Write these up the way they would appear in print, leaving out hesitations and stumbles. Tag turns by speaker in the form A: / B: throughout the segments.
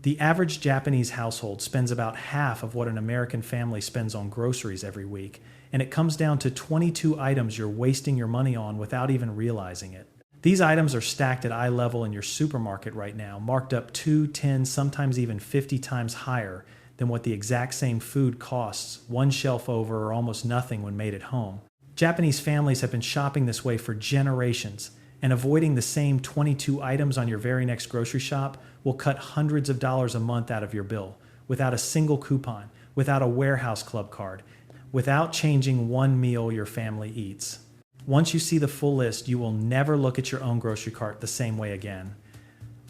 A: The average Japanese household spends about half of what an American family spends on groceries every week, and it comes down to 22 items you're wasting your money on without even realizing it. These items are stacked at eye level in your supermarket right now, marked up 2, 10, sometimes even 50 times higher than what the exact same food costs, one shelf over or almost nothing when made at home. Japanese families have been shopping this way for generations, and avoiding the same 22 items on your very next grocery shop will cut hundreds of dollars a month out of your bill, without a single coupon, without a warehouse club card, without changing one meal your family eats. Once you see the full list, you will never look at your own grocery cart the same way again.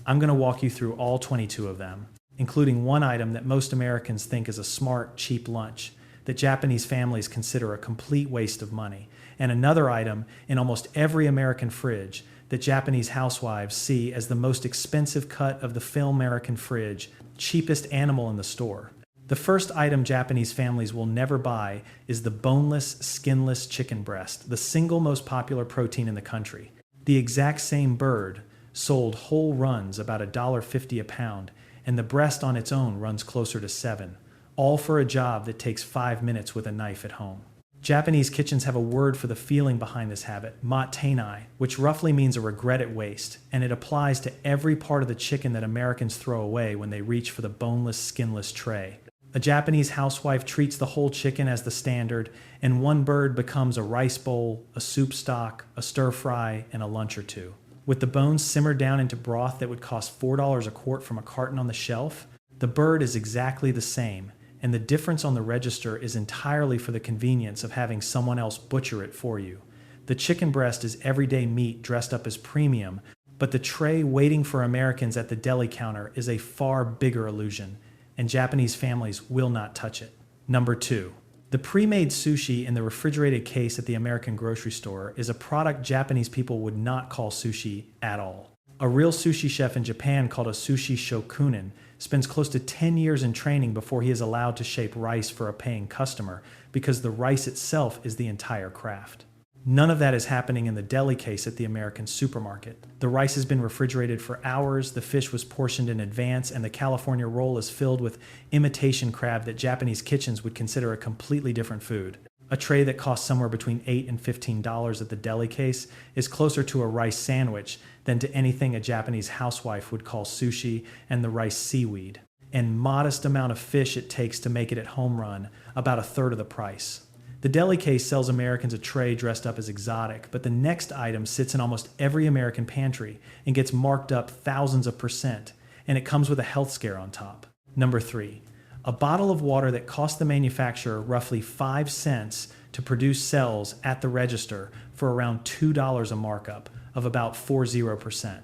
A: I'm going to walk you through all 22 of them, including one item that most Americans think is a smart, cheap lunch, that Japanese families consider a complete waste of money, and another item in almost every American fridge that Japanese housewives see as the most expensive cut of the full-American fridge, cheapest animal in the store. The first item Japanese families will never buy is the boneless, skinless chicken breast, the single most popular protein in the country. The exact same bird sold whole runs about $1.50 a pound, and the breast on its own runs closer to $7, all for a job that takes 5 minutes with a knife at home. Japanese kitchens have a word for the feeling behind this habit, mattenai, which roughly means a regret at waste, and it applies to every part of the chicken that Americans throw away when they reach for the boneless, skinless tray. A Japanese housewife treats the whole chicken as the standard, and one bird becomes a rice bowl, a soup stock, a stir fry, and a lunch or two. With the bones simmered down into broth that would cost $4 a quart from a carton on the shelf, the bird is exactly the same, and the difference on the register is entirely for the convenience of having someone else butcher it for you. The chicken breast is everyday meat dressed up as premium, but the tray waiting for Americans at the deli counter is a far bigger illusion, and Japanese families will not touch it. Number 2. The pre-made sushi in the refrigerated case at the American grocery store is a product Japanese people would not call sushi at all. A real sushi chef in Japan called a sushi shokunin spends close to 10 years in training before he is allowed to shape rice for a paying customer, because the rice itself is the entire craft. None of that is happening in the deli case at the American supermarket. The rice has been refrigerated for hours, the fish was portioned in advance, and the California roll is filled with imitation crab that Japanese kitchens would consider a completely different food. A tray that costs somewhere between $8 and $15 at the deli case is closer to a rice sandwich than to anything a Japanese housewife would call sushi and the rice seaweed. And modest amount of fish it takes to make it at home run, about a third of the price. The deli case sells Americans a tray dressed up as exotic, but the next item sits in almost every American pantry and gets marked up thousands of %, and it comes with a health scare on top. Number 3. A bottle of water that cost the manufacturer roughly 5 cents to produce sells at the register for around $2 a markup of about 40%.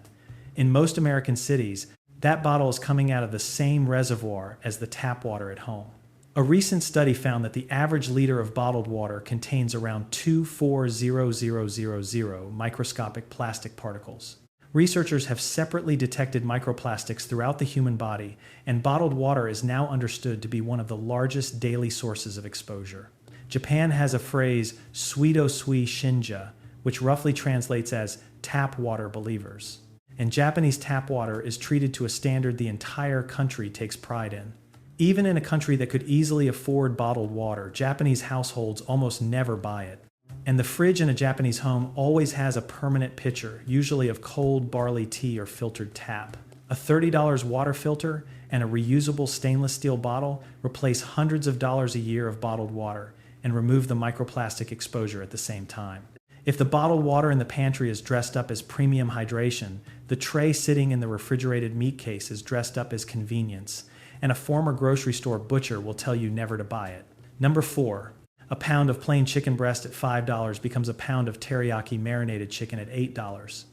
A: In most American cities, that bottle is coming out of the same reservoir as the tap water at home. A recent study found that the average liter of bottled water contains around 2,400,000 microscopic plastic particles. Researchers have separately detected microplastics throughout the human body, and bottled water is now understood to be one of the largest daily sources of exposure. Japan has a phrase, suido sui shinja, which roughly translates as tap water believers. And Japanese tap water is treated to a standard the entire country takes pride in. Even in a country that could easily afford bottled water, Japanese households almost never buy it. And the fridge in a Japanese home always has a permanent pitcher, usually of cold barley tea or filtered tap. A $30 water filter and a reusable stainless steel bottle replace hundreds of dollars a year of bottled water and remove the microplastic exposure at the same time. If the bottled water in the pantry is dressed up as premium hydration, the tray sitting in the refrigerated meat case is dressed up as convenience, and a former grocery store butcher will tell you never to buy it. Number 4. A pound of plain chicken breast at $5 becomes a pound of teriyaki marinated chicken at $8.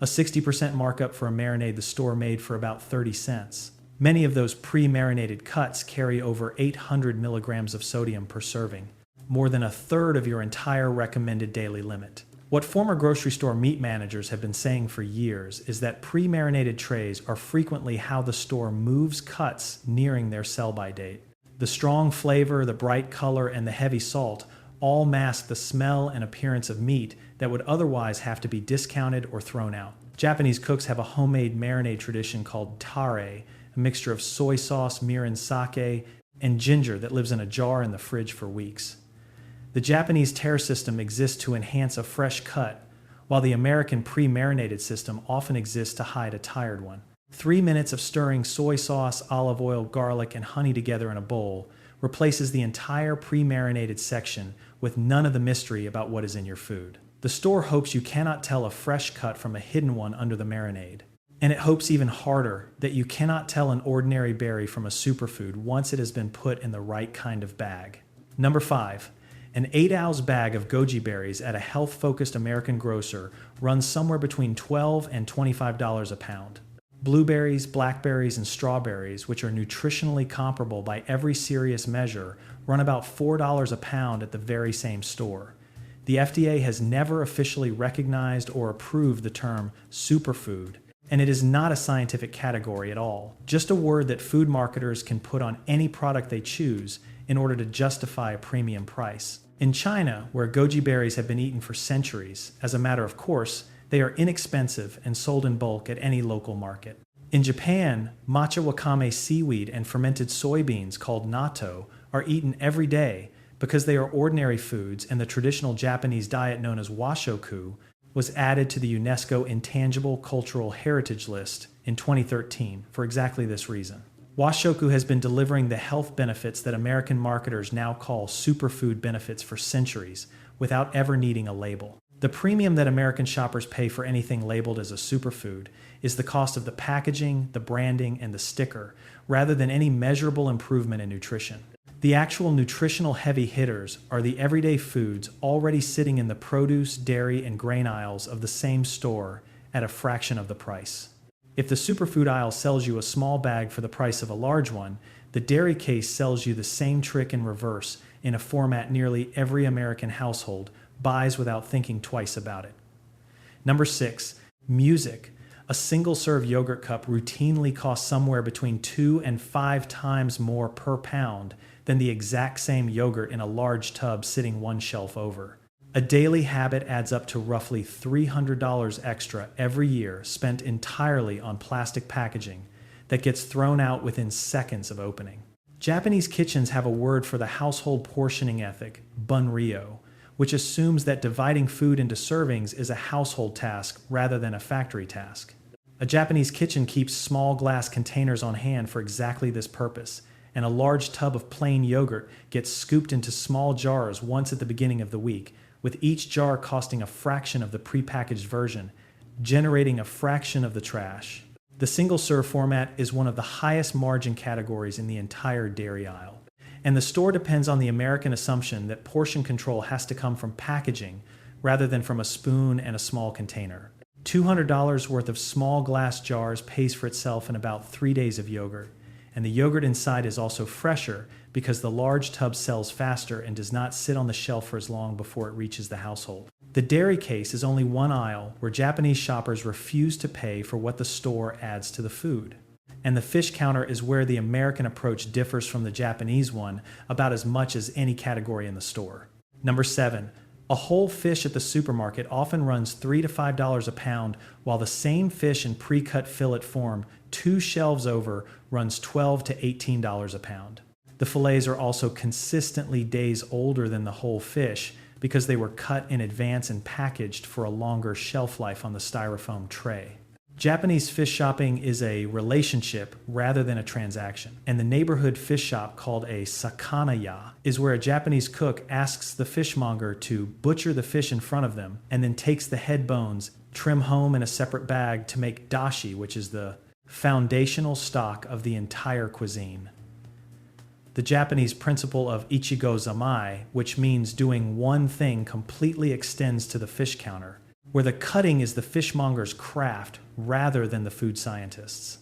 A: A 60% markup for a marinade the store made for about 30 cents. Many of those pre-marinated cuts carry over 800 milligrams of sodium per serving, more than a third of your entire recommended daily limit. What former grocery store meat managers have been saying for years is that pre-marinated trays are frequently how the store moves cuts nearing their sell-by date. The strong flavor, the bright color, and the heavy salt all mask the smell and appearance of meat that would otherwise have to be discounted or thrown out. Japanese cooks have a homemade marinade tradition called tare a mixture of soy sauce, mirin sake, and ginger that lives in a jar in the fridge for weeks. The Japanese tear system exists to enhance a fresh cut, while the American pre-marinated system often exists to hide a tired one. 3 minutes of stirring soy sauce, olive oil, garlic, and honey together in a bowl replaces the entire pre-marinated section with none of the mystery about what is in your food. The store hopes you cannot tell a fresh cut from a hidden one under the marinade. And it hopes even harder that you cannot tell an ordinary berry from a superfood once it has been put in the right kind of bag. Number 5. An 8-ounce bag of goji berries at a health-focused American grocer runs somewhere between $12 and $25 a pound. Blueberries, blackberries, and strawberries, which are nutritionally comparable by every serious measure, run about $4 a pound at the very same store. The FDA has never officially recognized or approved the term superfood, and it is not a scientific category at all, just a word that food marketers can put on any product they choose in order to justify a premium price. In China, where goji berries have been eaten for centuries, as a matter of course, they are inexpensive and sold in bulk at any local market. In Japan, matcha wakame seaweed and fermented soybeans called natto are eaten every day because they are ordinary foods, and the traditional Japanese diet known as washoku was added to the UNESCO Intangible Cultural Heritage List in 2013 for exactly this reason. Washoku has been delivering the health benefits that American marketers now call superfood benefits for centuries without ever needing a label. The premium that American shoppers pay for anything labeled as a superfood is the cost of the packaging, the branding, and the sticker, rather than any measurable improvement in nutrition. The actual nutritional heavy hitters are the everyday foods already sitting in the produce, dairy, and grain aisles of the same store at a fraction of the price. If the superfood aisle sells you a small bag for the price of a large one, the dairy case sells you the same trick in reverse in a format nearly every American household buys without thinking twice about it. Number 6, music. A single-serve yogurt cup routinely costs somewhere between 2 and 5 times more per pound than the exact same yogurt in a large tub sitting one shelf over. A daily habit adds up to roughly $300 extra every year spent entirely on plastic packaging that gets thrown out within seconds of opening. Japanese kitchens have a word for the household portioning ethic, bunryo, which assumes that dividing food into servings is a household task rather than a factory task. A Japanese kitchen keeps small glass containers on hand for exactly this purpose, and a large tub of plain yogurt gets scooped into small jars once at the beginning of the week, with each jar costing a fraction of the prepackaged version, generating a fraction of the trash. The single-serve format is one of the highest margin categories in the entire dairy aisle. And the store depends on the American assumption that portion control has to come from packaging rather than from a spoon and a small container. $200 worth of small glass jars pays for itself in about 3 days of yogurt, and the yogurt inside is also fresher because the large tub sells faster and does not sit on the shelf for as long before it reaches the household. The dairy case is only one aisle where Japanese shoppers refuse to pay for what the store adds to the food. And the fish counter is where the American approach differs from the Japanese one about as much as any category in the store. Number 7. A whole fish at the supermarket often runs $3 to $5 a pound, while the same fish in pre-cut fillet form 2 shelves over runs $12 to $18 a pound. The fillets are also consistently days older than the whole fish because they were cut in advance and packaged for a longer shelf life on the styrofoam tray. Japanese fish shopping is a relationship rather than a transaction, and the neighborhood fish shop called a sakanaya is where a Japanese cook asks the fishmonger to butcher the fish in front of them and then takes the head bones, trim home in a separate bag to make dashi, which is the foundational stock of the entire cuisine. The Japanese principle of ichigo zamai, which means doing one thing, completely extends to the fish counter, where the cutting is the fishmonger's craft rather than the food scientist's.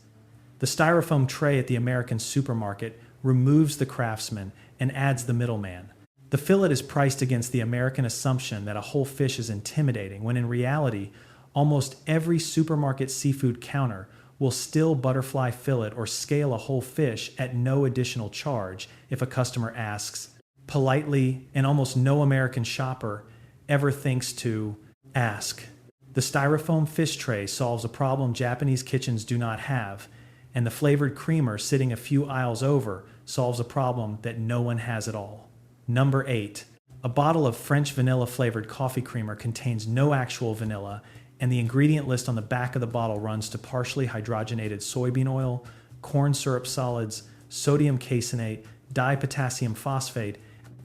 A: The styrofoam tray at the American supermarket removes the craftsman and adds the middleman. The fillet is priced against the American assumption that a whole fish is intimidating, when in reality, almost every supermarket seafood counter will still butterfly fillet or scale a whole fish at no additional charge if a customer asks politely, and almost no American shopper ever thinks to ask. The styrofoam fish tray solves a problem Japanese kitchens do not have, and the flavored creamer sitting a few aisles over solves a problem that no one has at all. Number 8. A bottle of French vanilla flavored coffee creamer contains no actual vanilla, and the ingredient list on the back of the bottle runs to partially hydrogenated soybean oil, corn syrup solids, sodium caseinate, dipotassium phosphate,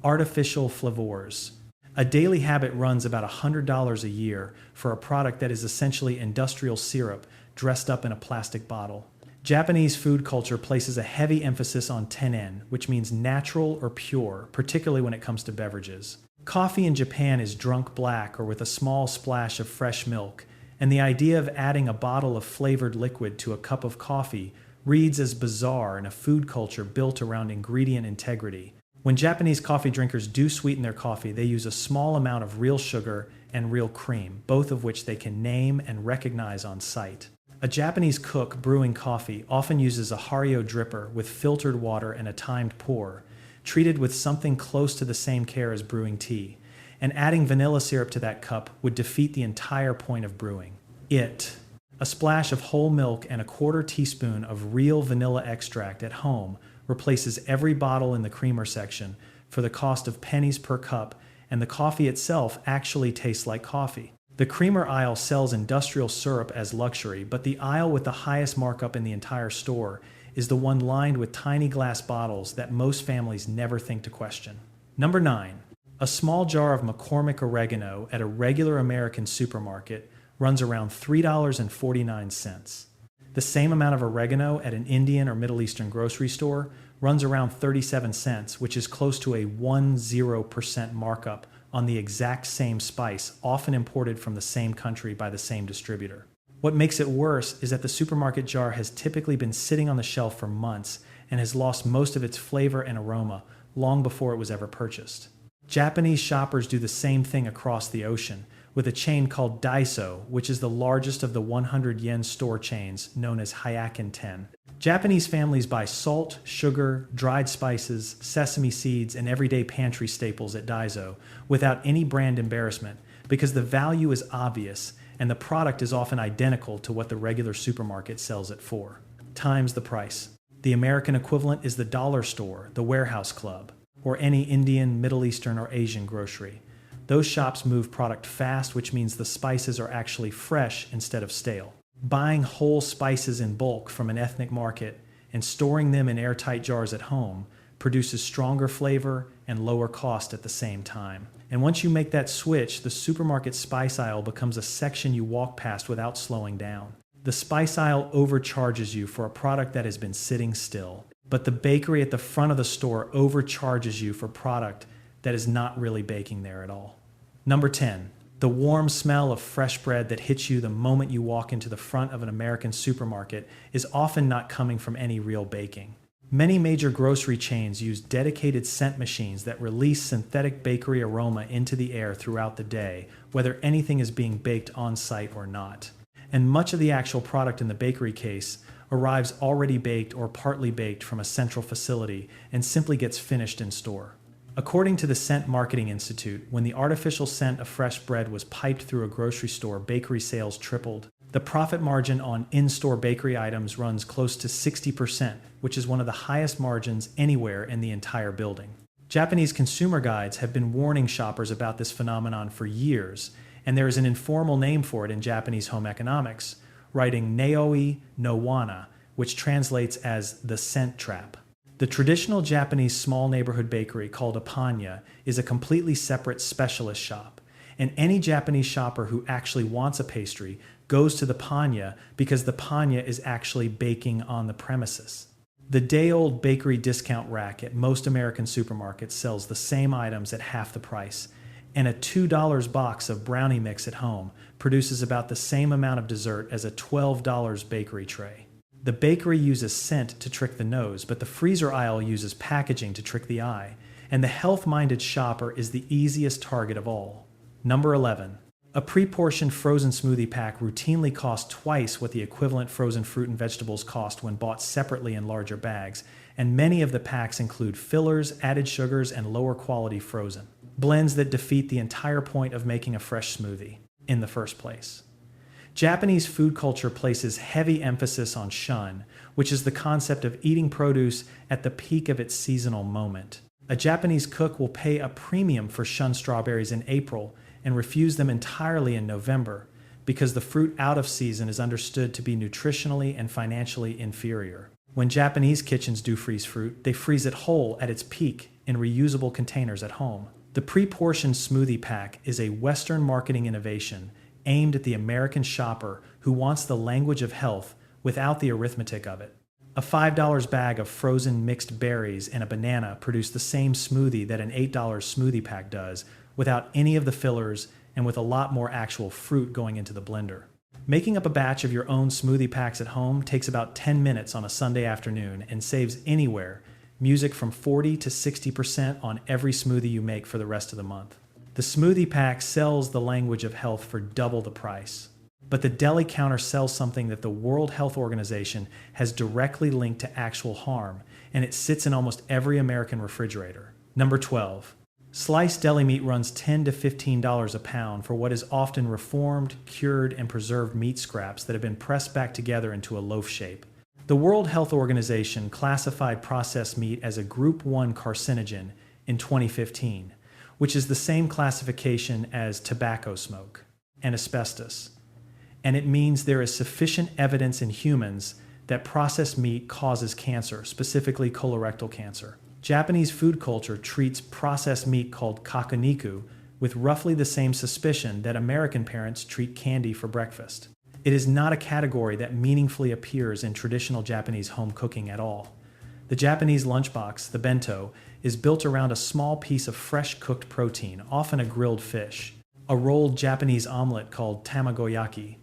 A: artificial flavors. A daily habit runs about $100 a year for a product that is essentially industrial syrup dressed up in a plastic bottle. Japanese food culture places a heavy emphasis on tennen, which means natural or pure, particularly when it comes to beverages. Coffee in Japan is drunk black or with a small splash of fresh milk, and the idea of adding a bottle of flavored liquid to a cup of coffee reads as bizarre in a food culture built around ingredient integrity. When Japanese coffee drinkers do sweeten their coffee, they use a small amount of real sugar and real cream, both of which they can name and recognize on sight. A Japanese cook brewing coffee often uses a Hario dripper with filtered water and a timed pour, treated with something close to the same care as brewing tea, and adding vanilla syrup to that cup would defeat the entire point of brewing. A splash of whole milk and a quarter teaspoon of real vanilla extract at home replaces every bottle in the creamer section for the cost of pennies per cup, and the coffee itself actually tastes like coffee. The creamer aisle sells industrial syrup as luxury, but the aisle with the highest markup in the entire store is the one lined with tiny glass bottles that most families never think to question. Number 9. A small jar of McCormick oregano at a regular American supermarket runs around $3.49. The same amount of oregano at an Indian or Middle Eastern grocery store runs around 37 cents, which is close to a 10% markup on the exact same spice, often imported from the same country by the same distributor. What makes it worse is that the supermarket jar has typically been sitting on the shelf for months and has lost most of its flavor and aroma long before it was ever purchased. Japanese shoppers do the same thing across the ocean, with a chain called Daiso, which is the largest of the 100 yen store chains known as Hyakken-ten. Japanese families buy salt, sugar, dried spices, sesame seeds, and everyday pantry staples at Daiso without any brand embarrassment because the value is obvious and the product is often identical to what the regular supermarket sells it for, times the price. The American equivalent is the dollar store, the warehouse club, or any Indian, Middle Eastern, or Asian grocery. Those shops move product fast, which means the spices are actually fresh instead of stale. Buying whole spices in bulk from an ethnic market and storing them in airtight jars at home produces stronger flavor and lower cost at the same time. And once you make that switch, the supermarket spice aisle becomes a section you walk past without slowing down. The spice aisle overcharges you for a product that has been sitting still, but the bakery at the front of the store overcharges you for product that is not really baking there at all. Number 10. The warm smell of fresh bread that hits you the moment you walk into the front of an American supermarket is often not coming from any real baking. Many major grocery chains use dedicated scent machines that release synthetic bakery aroma into the air throughout the day, whether anything is being baked on site or not. And much of the actual product in the bakery case arrives already baked or partly baked from a central facility and simply gets finished in store. According to the Scent Marketing Institute, when the artificial scent of fresh bread was piped through a grocery store, bakery sales tripled. The profit margin on in-store bakery items runs close to 60%, which is one of the highest margins anywhere in the entire building. Japanese consumer guides have been warning shoppers about this phenomenon for years, and there is an informal name for it in Japanese home economics, writing Neoi no Wana, which translates as the scent trap. The traditional Japanese small neighborhood bakery called a panya is a completely separate specialist shop, and any Japanese shopper who actually wants a pastry goes to the panya because the panya is actually baking on the premises. The day-old bakery discount rack at most American supermarkets sells the same items at half the price, and a $2 box of brownie mix at home produces about the same amount of dessert as a $12 bakery tray. The bakery uses scent to trick the nose, but the freezer aisle uses packaging to trick the eye, and the health-minded shopper is the easiest target of all. Number 11. A pre-portioned frozen smoothie pack routinely costs twice what the equivalent frozen fruit and vegetables cost when bought separately in larger bags, and many of the packs include fillers, added sugars, and lower quality frozen blends that defeat the entire point of making a fresh smoothie in the first place. Japanese food culture places heavy emphasis on shun, which is the concept of eating produce at the peak of its seasonal moment. A Japanese cook will pay a premium for shun strawberries in April and refuse them entirely in November, because the fruit out of season is understood to be nutritionally and financially inferior. When Japanese kitchens do freeze fruit, they freeze it whole at its peak in reusable containers at home. The pre-portioned smoothie pack is a Western marketing innovation aimed at the American shopper who wants the language of health without the arithmetic of it. A $5 bag of frozen mixed berries and a banana produce the same smoothie that an $8 smoothie pack does, without any of the fillers and with a lot more actual fruit going into the blender. Making up a batch of your own smoothie packs at home takes about 10 minutes on a Sunday afternoon and saves anywhere music from 40 to 60% on every smoothie you make for the rest of the month. The smoothie pack sells the language of health for double the price. But the deli counter sells something that the World Health Organization has directly linked to actual harm, and it sits in almost every American refrigerator. Number 12. Sliced deli meat runs $10 to $15 a pound for what is often reformed, cured, and preserved meat scraps that have been pressed back together into a loaf shape. The World Health Organization classified processed meat as a Group 1 carcinogen in 2015, which is the same classification as tobacco smoke and asbestos. And it means there is sufficient evidence in humans that processed meat causes cancer, specifically colorectal cancer. Japanese food culture treats processed meat called kakoniku with roughly the same suspicion that American parents treat candy for breakfast. It is not a category that meaningfully appears in traditional Japanese home cooking at all. The Japanese lunchbox, the bento, is built around a small piece of fresh cooked protein, often a grilled fish, a rolled Japanese omelet called tamagoyaki,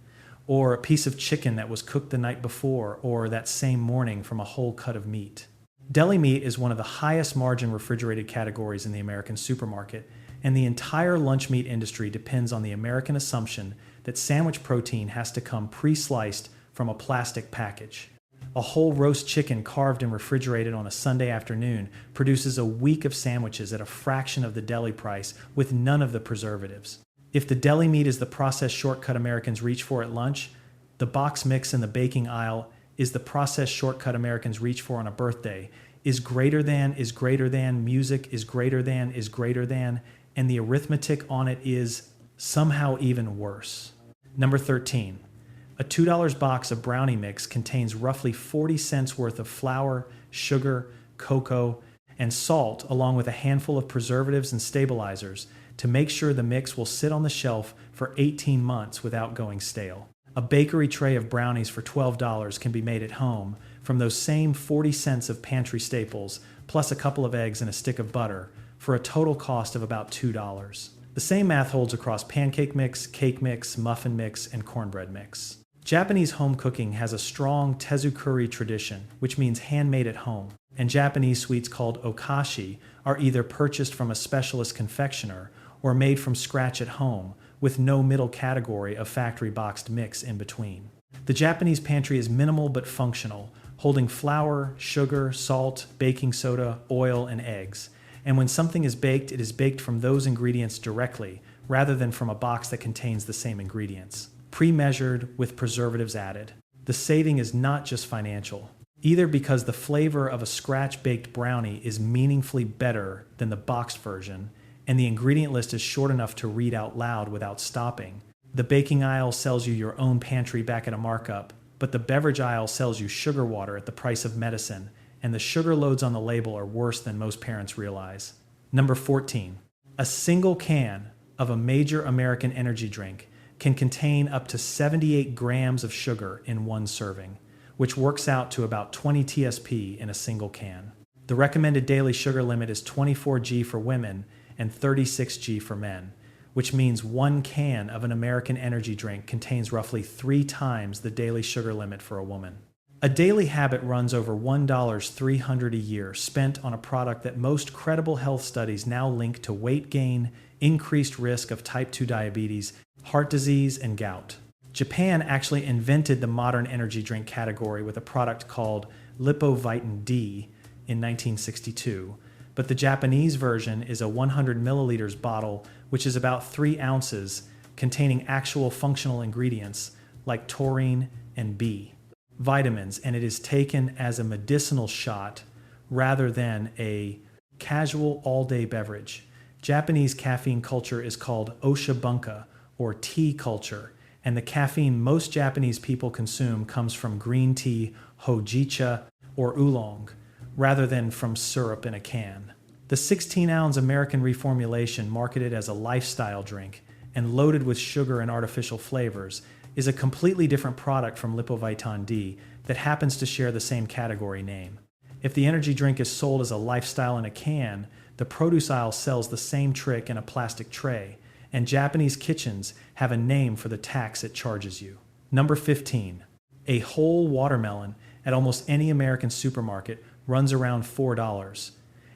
A: or a piece of chicken that was cooked the night before or that same morning from a whole cut of meat. Deli meat is one of the highest margin refrigerated categories in the American supermarket, and the entire lunch meat industry depends on the American assumption that sandwich protein has to come pre-sliced from a plastic package. A whole roast chicken carved and refrigerated on a Sunday afternoon produces a week of sandwiches at a fraction of the deli price with none of the preservatives. If the deli meat is the processed shortcut Americans reach for at lunch, the box mix in the baking aisle is the processed shortcut Americans reach for on a birthday, is greater than, music is greater than, and the arithmetic on it is somehow even worse. Number 13. A $2 box of brownie mix contains roughly 40 cents worth of flour, sugar, cocoa, and salt, along with a handful of preservatives and stabilizers to make sure the mix will sit on the shelf for 18 months without going stale. A bakery tray of brownies for $12 can be made at home from those same 40 cents of pantry staples, plus a couple of eggs and a stick of butter, for a total cost of about $2. The same math holds across pancake mix, cake mix, muffin mix, and cornbread mix. Japanese home cooking has a strong tezukuri tradition, which means handmade at home, and Japanese sweets called okashi are either purchased from a specialist confectioner or made from scratch at home, with no middle category of factory boxed mix in between. The Japanese pantry is minimal but functional, holding flour, sugar, salt, baking soda, oil, and eggs. And when something is baked, it is baked from those ingredients directly, rather than from a box that contains the same ingredients, pre-measured with preservatives added. The saving is not just financial, either because the flavor of a scratch-baked brownie is meaningfully better than the boxed version, and the ingredient list is short enough to read out loud without stopping. The baking aisle sells you your own pantry back at a markup, but the beverage aisle sells you sugar water at the price of medicine, and the sugar loads on the label are worse than most parents realize. Number 14. A single can of a major American energy drink can contain up to 78 grams of sugar in one serving, which works out to about 20 TSP in a single can. The recommended daily sugar limit is 24 g for women and 36 g for men, which means one can of an American energy drink contains roughly 3 times the daily sugar limit for a woman. A daily habit runs over $1,300 a year spent on a product that most credible health studies now link to weight gain, increased risk of type 2 diabetes, heart disease, and gout. Japan actually invented the modern energy drink category with a product called Lipovitin D in 1962, but the Japanese version is a 100 milliliters bottle, which is about 3 ounces, containing actual functional ingredients, like taurine and B vitamins, and it is taken as a medicinal shot rather than a casual all-day beverage. Japanese caffeine culture is called oshabunka, or tea culture, and the caffeine most Japanese people consume comes from green tea, hojicha, or oolong, rather than from syrup in a can. The 16-ounce American reformulation, marketed as a lifestyle drink and loaded with sugar and artificial flavors, is a completely different product from Lipovitan D that happens to share the same category name. If the energy drink is sold as a lifestyle in a can, the produce aisle sells the same trick in a plastic tray, and Japanese kitchens have a name for the tax it charges you. Number 15. A whole watermelon at almost any American supermarket runs around $4,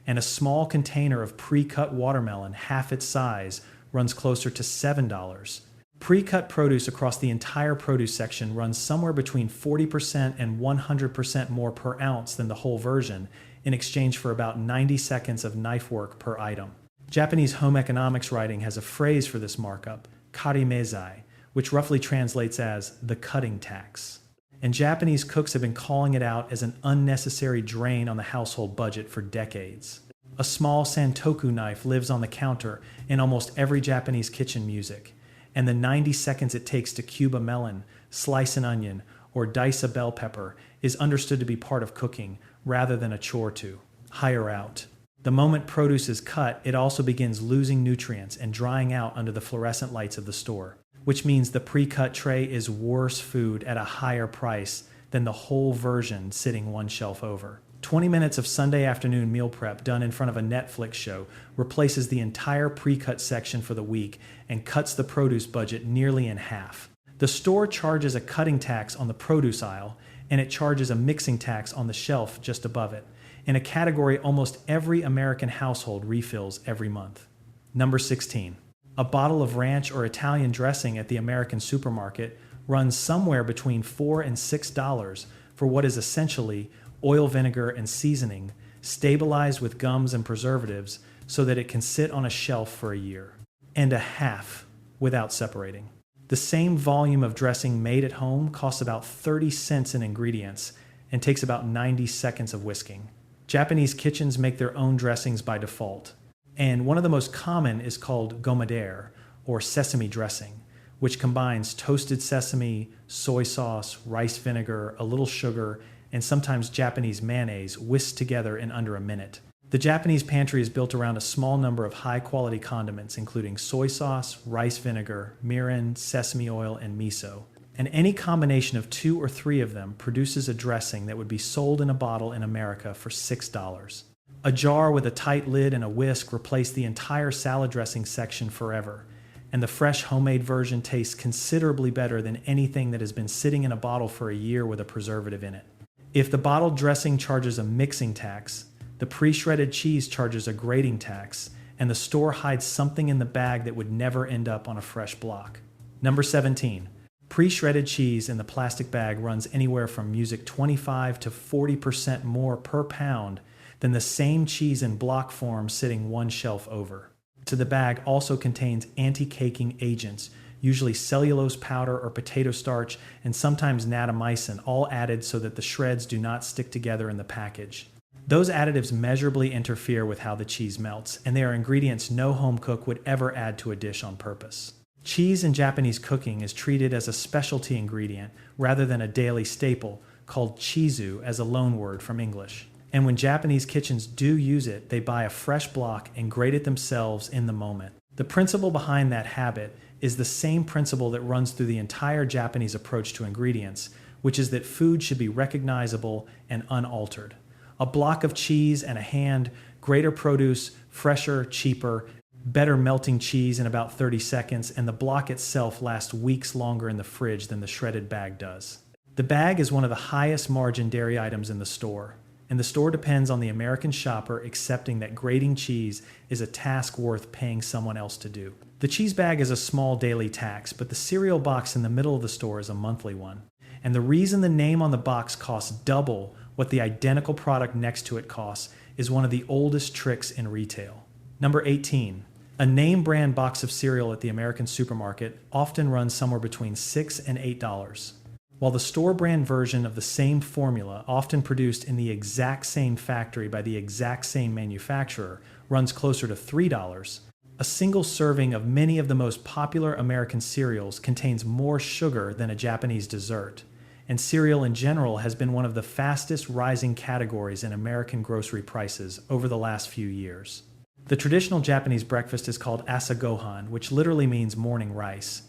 A: and a small container of pre-cut watermelon, half its size, runs closer to $7. Pre-cut produce across the entire produce section runs somewhere between 40% and 100% more per ounce than the whole version, in exchange for about 90 seconds of knife work per item. Japanese home economics writing has a phrase for this markup, karimezai, which roughly translates as the cutting tax. And Japanese cooks have been calling it out as an unnecessary drain on the household budget for decades. A small santoku knife lives on the counter in almost every Japanese kitchen music, and the 90 seconds it takes to cube a melon, slice an onion, or dice a bell pepper is understood to be part of cooking rather than a chore to hire out. The moment produce is cut, it also begins losing nutrients and drying out under the fluorescent lights of the store, which means the pre-cut tray is worse food at a higher price than the whole version sitting one shelf over. 20 minutes of Sunday afternoon meal prep done in front of a Netflix show replaces the entire pre-cut section for the week and cuts the produce budget nearly in half. The store charges a cutting tax on the produce aisle, and it charges a mixing tax on the shelf just above it, in a category almost every American household refills every month. Number 16. A bottle of ranch or Italian dressing at the American supermarket runs somewhere between $4 and $6 for what is essentially oil, vinegar, and seasoning, stabilized with gums and preservatives so that it can sit on a shelf for a year and a half without separating. The same volume of dressing made at home costs about 30 cents in ingredients and takes about 90 seconds of whisking. Japanese kitchens make their own dressings by default, and one of the most common is called gomadere, or sesame dressing, which combines toasted sesame, soy sauce, rice vinegar, a little sugar, and sometimes Japanese mayonnaise whisked together in under a minute. The Japanese pantry is built around a small number of high-quality condiments, including soy sauce, rice vinegar, mirin, sesame oil, and miso. And any combination of 2 or 3 of them produces a dressing that would be sold in a bottle in America for $6. A jar with a tight lid and a whisk replace the entire salad dressing section forever, and the fresh homemade version tastes considerably better than anything that has been sitting in a bottle for a year with a preservative in it. If the bottled dressing charges a mixing tax, the pre-shredded cheese charges a grating tax, and the store hides something in the bag that would never end up on a fresh block. Number 17. Pre-shredded cheese in the plastic bag runs anywhere from 25 to 40% more per pound than the same cheese in block form sitting one shelf over. The bag also contains anti-caking agents, usually cellulose powder or potato starch, and sometimes natamycin, all added so that the shreds do not stick together in the package. Those additives measurably interfere with how the cheese melts, and they are ingredients no home cook would ever add to a dish on purpose. Cheese in Japanese cooking is treated as a specialty ingredient rather than a daily staple, called chizu as a loanword from English. And when Japanese kitchens do use it, they buy a fresh block and grate it themselves in the moment. The principle behind that habit is the same principle that runs through the entire Japanese approach to ingredients, which is that food should be recognizable and unaltered. A block of cheese and a hand, greater produce, fresher, cheaper, better melting cheese in about 30 seconds, and the block itself lasts weeks longer in the fridge than the shredded bag does. The bag is one of the highest margin dairy items in the store, and the store depends on the American shopper accepting that grating cheese is a task worth paying someone else to do. The cheese bag is a small daily tax, but the cereal box in the middle of the store is a monthly one. And the reason the name on the box costs double what the identical product next to it costs is one of the oldest tricks in retail. Number 18. A name brand box of cereal at the American supermarket often runs somewhere between $6 and $8, while the store brand version of the same formula, often produced in the exact same factory by the exact same manufacturer, runs closer to $3. A single serving of many of the most popular American cereals contains more sugar than a Japanese dessert, and cereal in general has been one of the fastest rising categories in American grocery prices over the last few years. The traditional Japanese breakfast is called asagohan, which literally means morning rice,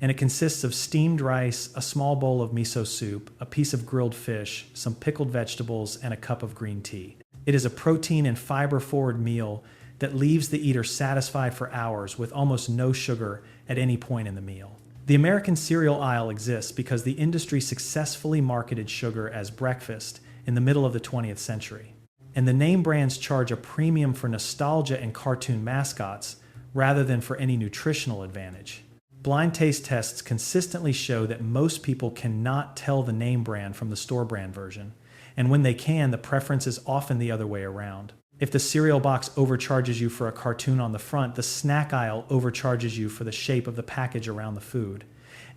A: and it consists of steamed rice, a small bowl of miso soup, a piece of grilled fish, some pickled vegetables, and a cup of green tea. It is a protein and fiber-forward meal that leaves the eater satisfied for hours with almost no sugar at any point in the meal. The American cereal aisle exists because the industry successfully marketed sugar as breakfast in the middle of the 20th century. And the name brands charge a premium for nostalgia and cartoon mascots rather than for any nutritional advantage. Blind taste tests consistently show that most people cannot tell the name brand from the store brand version, and when they can, the preference is often the other way around. If the cereal box overcharges you for a cartoon on the front, the snack aisle overcharges you for the shape of the package around the food,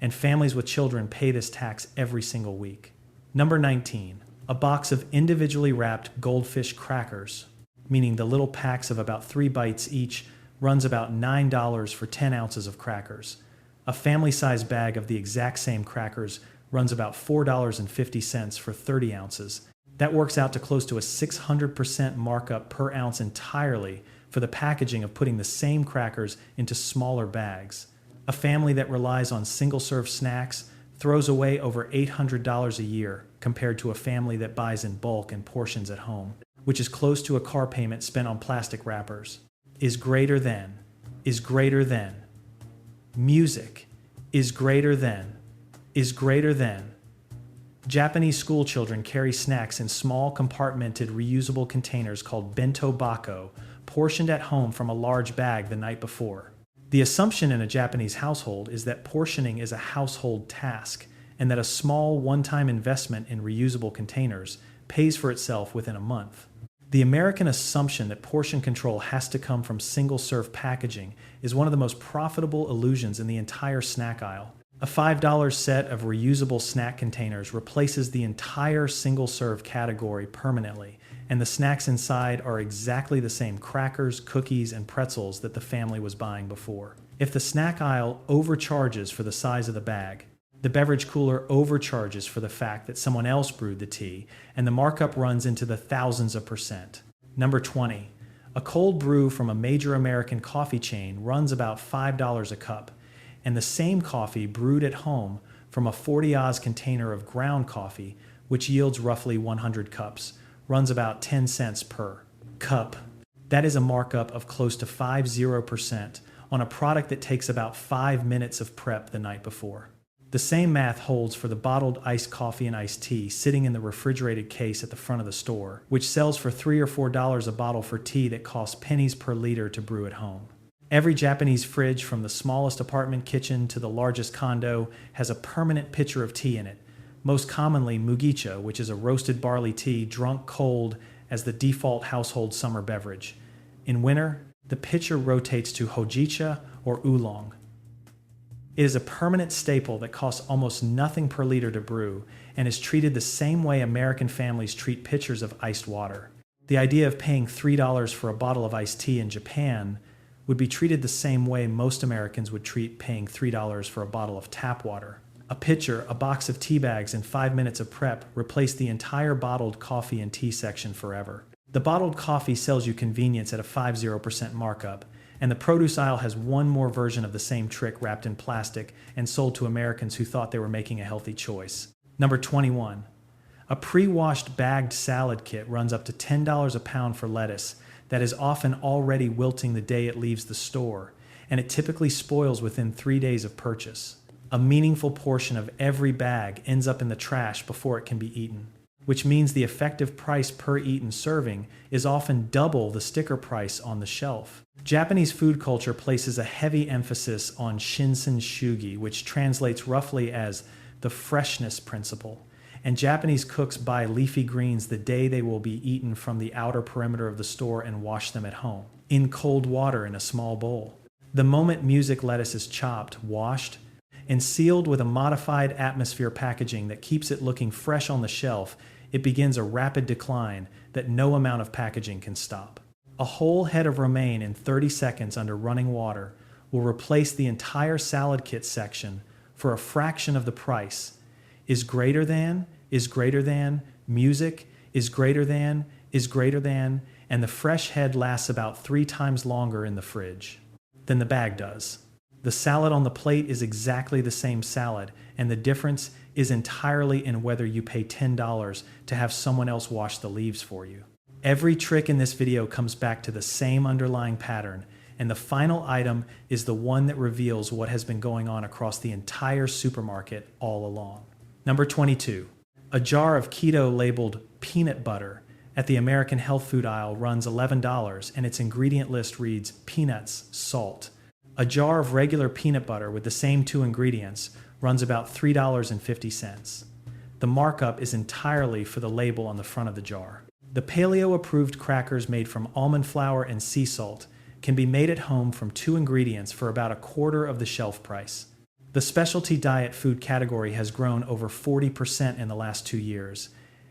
A: and families with children pay this tax every single week. Number 19. A box of individually wrapped goldfish crackers, meaning the little packs of about 3 bites each, runs about $9 for 10 ounces of crackers. A family-sized bag of the exact same crackers runs about $4.50 for 30 ounces. That works out to close to a 600% markup per ounce entirely for the packaging of putting the same crackers into smaller bags. A family that relies on single-serve snacks throws away over $800 a year compared to a family that buys in bulk and portions at home, which is close to a car payment spent on plastic wrappers. Is greater than. Music is greater than. Japanese school children carry snacks in small compartmented reusable containers called bento bako, portioned at home from a large bag the night before. The assumption in a Japanese household is that portioning is a household task, and that a small one-time investment in reusable containers pays for itself within a month. The American assumption that portion control has to come from single-serve packaging is one of the most profitable illusions in the entire snack aisle. A $5 set of reusable snack containers replaces the entire single-serve category permanently, and the snacks inside are exactly the same crackers, cookies, and pretzels that the family was buying before. If the snack aisle overcharges for the size of the bag, the beverage cooler overcharges for the fact that someone else brewed the tea, and the markup runs into the thousands of percent. Number 20. A cold brew from a major American coffee chain runs about $5 a cup, and the same coffee brewed at home from a 40-oz container of ground coffee, which yields roughly 100 cups, runs about 10 cents per cup. That is a markup of close to 50% on a product that takes about 5 minutes of prep the night before. The same math holds for the bottled iced coffee and iced tea sitting in the refrigerated case at the front of the store, which sells for $3 or $4 a bottle for tea that costs pennies per liter to brew at home. Every Japanese fridge, from the smallest apartment kitchen to the largest condo, has a permanent pitcher of tea in it, most commonly mugicha, which is a roasted barley tea drunk cold as the default household summer beverage. In winter, the pitcher rotates to hojicha or oolong. It is a permanent staple that costs almost nothing per liter to brew and is treated the same way American families treat pitchers of iced water. The idea of paying $3 for a bottle of iced tea in Japan would be treated the same way most Americans would treat paying $3 for a bottle of tap water. A pitcher, a box of tea bags, and 5 minutes of prep replace the entire bottled coffee and tea section forever. The bottled coffee sells you convenience at a 50% markup, and the produce aisle has one more version of the same trick wrapped in plastic and sold to Americans who thought they were making a healthy choice. Number 21. A pre-washed bagged salad kit runs up to $10 a pound for lettuce that is often already wilting the day it leaves the store, and it typically spoils within 3 days of purchase. A meaningful portion of every bag ends up in the trash before it can be eaten, which means the effective price per eaten serving is often double the sticker price on the shelf. Japanese food culture places a heavy emphasis on shinsen shugi, which translates roughly as the freshness principle, and Japanese cooks buy leafy greens the day they will be eaten from the outer perimeter of the store and wash them at home. in cold water in a small bowl. The moment music lettuce is chopped, washed, and sealed with a modified atmosphere packaging that keeps it looking fresh on the shelf, it begins a rapid decline that no amount of packaging can stop. A whole head of romaine in 30 seconds under running water will replace the entire salad kit section for a fraction of the price. Is greater than, music, is greater than, and the fresh head lasts about 3 times longer in the fridge than the bag does. The salad on the plate is exactly the same salad, and the difference is entirely in whether you pay $10 to have someone else wash the leaves for you. Every trick in this video comes back to the same underlying pattern, and the final item is the one that reveals what has been going on across the entire supermarket all along. Number 22. A jar of keto labeled peanut butter at the American health food aisle runs $11, and its ingredient list reads peanuts, salt. A jar of regular peanut butter with the same 2 ingredients runs about $3.50. The markup is entirely for the label on the front of the jar. The paleo-approved crackers made from almond flour and sea salt can be made at home from 2 ingredients for about a quarter of the shelf price. The specialty diet food category has grown over 40% in the last 2 years,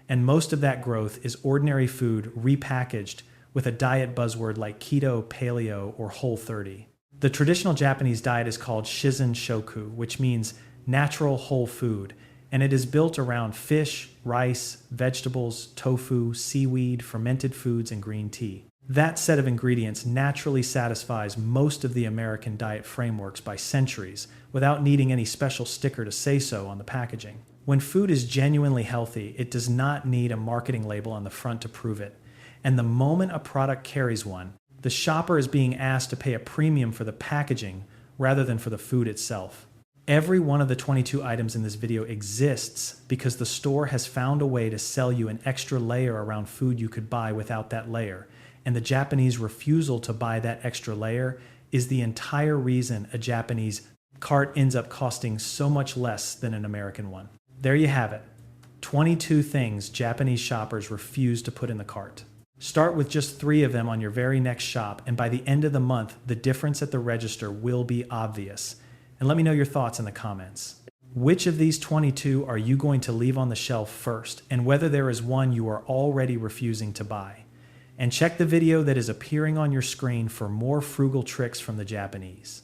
A: and most of that growth is ordinary food repackaged with a diet buzzword like keto, paleo, or Whole30. The traditional Japanese diet is called Shizen Shoku, which means natural whole food, and it is built around fish, rice, vegetables, tofu, seaweed, fermented foods, and green tea. That set of ingredients naturally satisfies most of the American diet frameworks by centuries without needing any special sticker to say so on the packaging. When food is genuinely healthy, it does not need a marketing label on the front to prove it. And the moment a product carries one, the shopper is being asked to pay a premium for the packaging rather than for the food itself. Every one of the 22 items in this video exists because the store has found a way to sell you an extra layer around food you could buy without that layer. And the Japanese refusal to buy that extra layer is the entire reason a Japanese cart ends up costing so much less than an American one. There you have it. 22 things Japanese shoppers refuse to put in the cart. Start with just 3 of them on your very next shop, and by the end of the month, the difference at the register will be obvious. And let me know your thoughts in the comments. Which of these 22 are you going to leave on the shelf first, and whether there is one you are already refusing to buy? And check the video that is appearing on your screen for more frugal tricks from the Japanese.